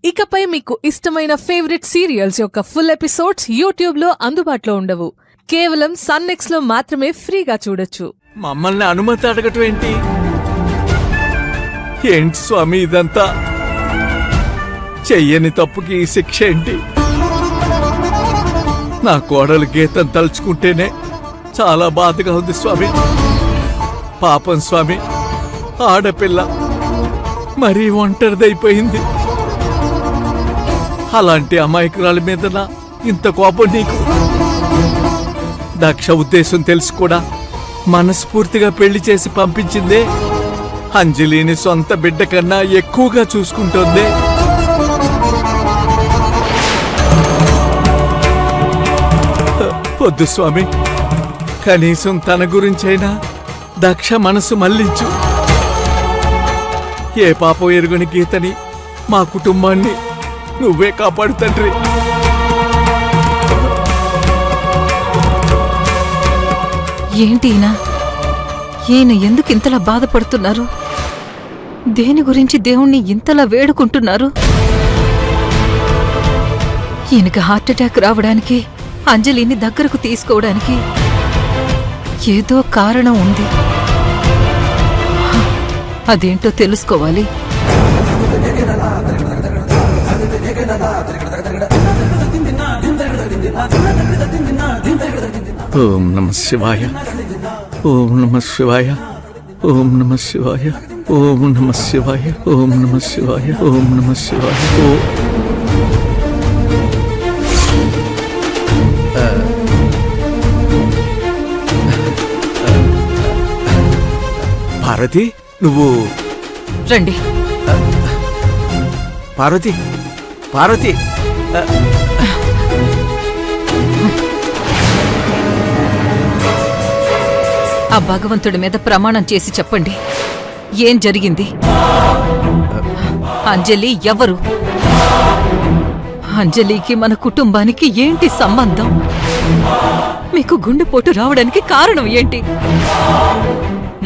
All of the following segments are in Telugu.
ఇకపై మీకు ఇష్టమైన ఫేవరెట్ సీరియల్స్ యొక్క ఫుల్ ఎపిసోడ్స్ యూట్యూబ్లో అందుబాటులో ఉండవు. కేవలం సన్నెక్స్లో మాత్రమే ఫ్రీగా చూడొచ్చు. మమ్మల్ని అనుమతి అడగటం ఏంటి? ఏంటి స్వామి ఇదంతా? చెయ్యని తప్పుకి ఈ శిక్ష ఏంటి? నా కోడలు గీతం తలుచుకుంటేనే చాలా బాధగా ఉంది స్వామి. పాపం స్వామి, ఆడపిల్ల మరీ ఒంటరిదైపోయింది. అలాంటి అమాయకురాలి మీద ఇంత కోపం నీకు? దక్ష ఉద్దేశం తెలుసు కూడా మనస్ఫూర్తిగా పెళ్లి చేసి పంపించిందే. అంజలిని సొంత బిడ్డ కన్నా ఎక్కువగా చూసుకుంటోంది. వద్దు స్వామి, కనీసం తన గురించైనా దక్ష మనసు మళ్లించు. ఏ పాపం ఎరుగని గీతని, మా కుటుంబాన్ని నువ్వే కాపాడు తండ్రి. ఏంటి ఈయన ఎందుకు ఇంతలా బాధపడుతున్నారు? దేని గురించి దేవుణ్ణి ఇంతలా వేడుకుంటున్నారు? ఈయనకి హార్ట్అటాక్ రావడానికి, అంజలిని దగ్గరకు తీసుకోవడానికి ఏదో కారణం ఉంది. అదేంటో తెలుసుకోవాలి. ఓం నమః శివాయ, ఓం నమః శివాయ, ఓం నమః శివాయ, ఓం నమః శివాయ, ఓం నమః శివాయ, ఓం నమః శివాయ. పార్వతి, నువ్వు రండి. పార్వతి, పార్వతి, ఆ భగవంతుడి మీద ప్రమాణం చేసి చెప్పండి, ఏం జరిగింది? అంజలి ఎవరు? అంజలికి మన కుటుంబానికి ఏంటి సంబంధం? మీకు గుండెపోటు రావడానికి కారణం ఏంటి?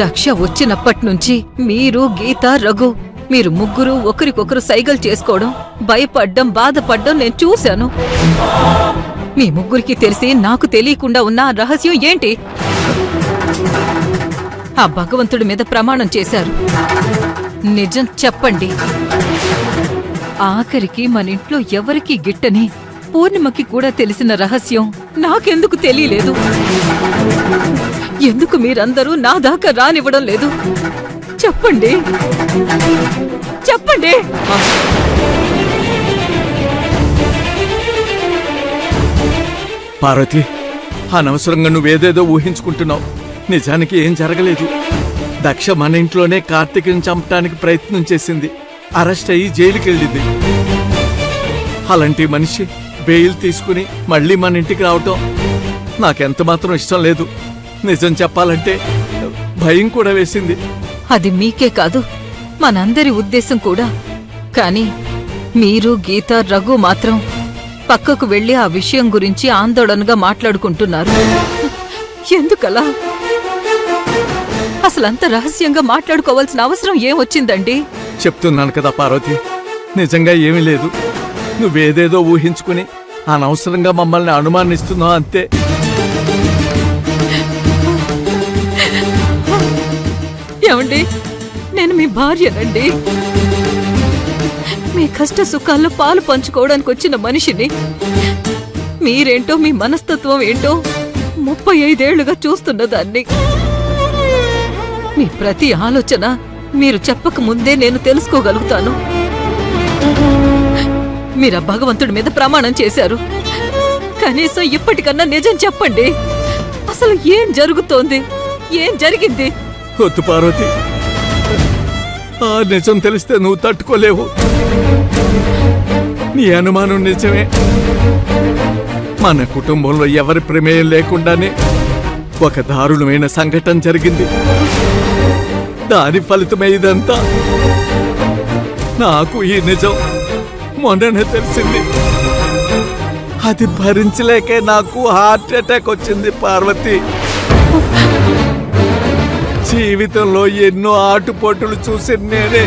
దక్ష వచ్చినప్పటి నుంచి మీరు, గీత, రఘు మీరు ముగ్గురు ఒకరికొకరు సైగలు చేసుకోవడం, భయపడ్డం, బాధపడ్డం నేను చూశాను. మీ ముగ్గురికి తెలిసి నాకు తెలియకుండా ఉన్న ఆ రహస్యం ఏంటి? ఆ భగవంతుడి మీద ప్రమాణం చేశారు, నిజం చెప్పండి. ఆఖరికి మన ఇంట్లో ఎవరికీ గిట్టని పూర్ణిమకి కూడా తెలిసిన రహస్యం నాకెందుకు తెలియలేదు? ఎందుకు మీరందరూ నా దాకా రానివ్వడం లేదు? చెప్పండి, చెప్పండి. పార్వతి, అనవసరంగా నువ్వేదేదో ఊహించుకుంటున్నావు. నిజానికి ఏం జరగలేదు. దక్ష మన ఇంట్లోనే కార్తీక్ని చంపడానికి ప్రయత్నం చేసింది. అరెస్ట్ అయ్యి జైలుకి వెళ్ళింది. అలాంటి మనిషి బెయిల్ తీసుకుని మళ్ళీ మన ఇంటికి రావటం నాకెంత మాత్రం ఇష్టం లేదు. నిజం చెప్పాలంటే భయం కూడా వేసింది. అది మీకే కాదు, మనందరి ఉద్దేశం కూడా. కాని మీరు, గీత, రఘు మాత్రం పక్కకు వెళ్లి ఆ విషయం గురించి ఆందోళనగా మాట్లాడుకుంటున్నారు. ఎందుకలా? అసలంత రహస్యంగా మాట్లాడుకోవాల్సిన అవసరం ఏమొచ్చిందండి? చెప్తున్నాను కదా పార్వతి, నిజంగా ఏమీ లేదు. నువ్వేదేదో ఊహించుకుని అనవసరంగా మమ్మల్ని అనుమానిస్తున్నావు అంతే. ఏమండి, నేను మీ భార్యనండి. మీ కష్ట సుఖాల్లో పాలు పంచుకోవడానికి వచ్చిన మనిషిని. మీరేంటో, మీ మనస్తత్వం ఏంటో 35 ఏళ్లుగా చూస్తున్న దాన్ని. మీ ప్రతి ఆలోచన మీరు చెప్పక ముందే నేను తెలుసుకోగలుగుతాను. మీరు ఆ భగవంతుడి మీద ప్రమాణం చేశారు. కనీసం ఇప్పటికన్నా నిజం చెప్పండి. అసలు ఏం జరుగుతోంది? ఏం జరిగింది? వద్దు పార్వతి, ఆ నిజం తెలిస్తే నువ్వు తట్టుకోలేవు. నీ అనుమానం నిజమే. మన కుటుంబంలో ఎవరి ప్రమేయం లేకుండానే ఒక దారుణమైన సంఘటన జరిగింది. దాని ఫలితమే ఇదంతా. నాకు ఈ నిజం మొన్ననే తెలిసింది. అది భరించలేకే నాకు హార్ట్ అటాక్ వచ్చింది పార్వతి. జీవితంలో ఎన్నో ఆటుపోటులు చూసి నేనే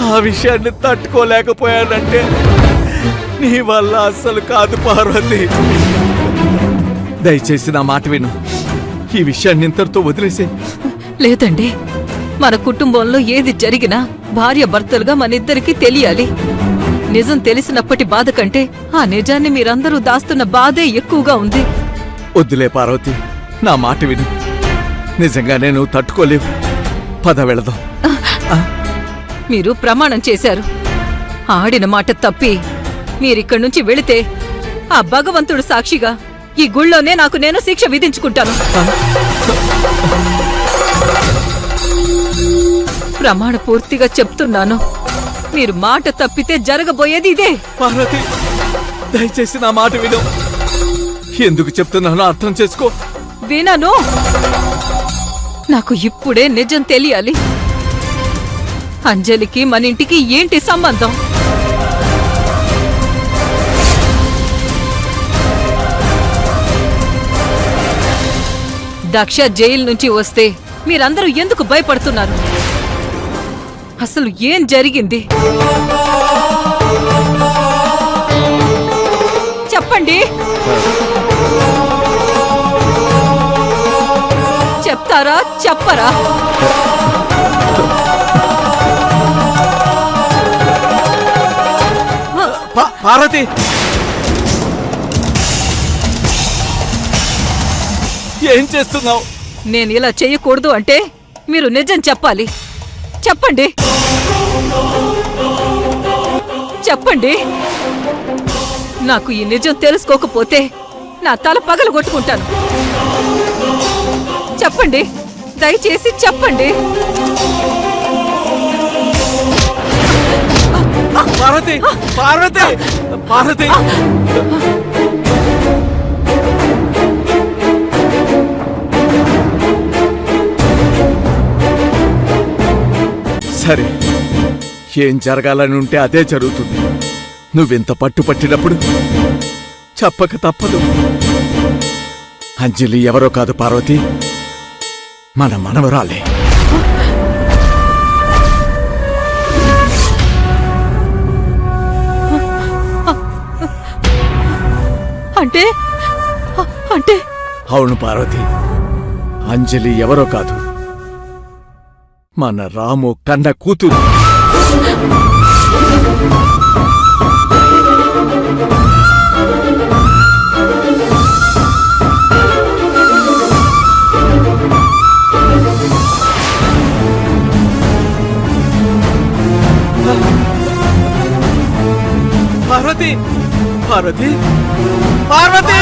ఆ విషయాన్ని తట్టుకోలేకపోయానంటే నీ వల్ల అస్సలు కాదు పార్వతి. దయచేసి నా మాట విను. ఈ విషయాన్ని ఇంతటితో వదిలేసే. లేదండి, మన కుటుంబంలో ఏది జరిగినా భార్య భర్తలుగా మనిద్దరికీ తెలియాలి. నిజం తెలిసినప్పటి బాధ కంటే ఆ నిజాన్ని మీరందరూ దాస్తున్న బాధే ఎక్కువగా ఉంది. వద్దులే పార్వతి, నా మాట విను. నిజంగానే నువ్వు తట్టుకోలేవు. పద వెళదాం. మీరు ప్రమాణం చేశారు. ఆడిన మాట తప్పి మీరిక్కడి నుంచి వెళితే ఆ భగవంతుడు సాక్షిగా ఈ గుళ్ళోనే నాకు నేను శిక్ష విధించుకుంటాను. ప్రమాణ పూర్తిగా చెప్తున్నాను. మీరు మాట తప్పితే జరగబోయేది ఇదే. పార్వతి, దయచేసి నా మాట విను. ఎందుకు చెప్తున్నానో అర్థం చేసుకో. వినను. నాకు ఇప్పుడే నిజం తెలియాలి. అంజలికి మన ఇంటికి ఏంటి సంబంధం? దక్ష జైలు నుంచి వస్తే మీరందరూ ఎందుకు భయపడుతున్నారు? అసలు ఏం జరిగింది చెప్పండి. చెప్తారా చెప్పరా? పార్వతి, ఏం చేస్తున్నావు? నేను ఇలా చెయ్యకూడదు అంటే మీరు నిజం చెప్పాలి. చెప్పండి, చెప్పండి. నాకు ఈ నిజం తెలుసుకోకపోతే నా తల పగలగొట్టుకుంటాను. చెప్పండి, దయచేసి చెప్పండి. పార్వతి, పార్వతి, పార్వతి. సరే, ఏం జరగాలని ఉంటే అదే జరుగుతుంది. నువ్వింత పట్టుపట్టినప్పుడు చెప్పక తప్పదు. అంజలి ఎవరో కాదు పార్వతి, మన మనవరాలే. అంటే అంటే అవును పార్వతి, అంజలి ఎవరో కాదు, మన రాము కన్న కూతురు. పార్వతి, పార్వతి, పార్వతి!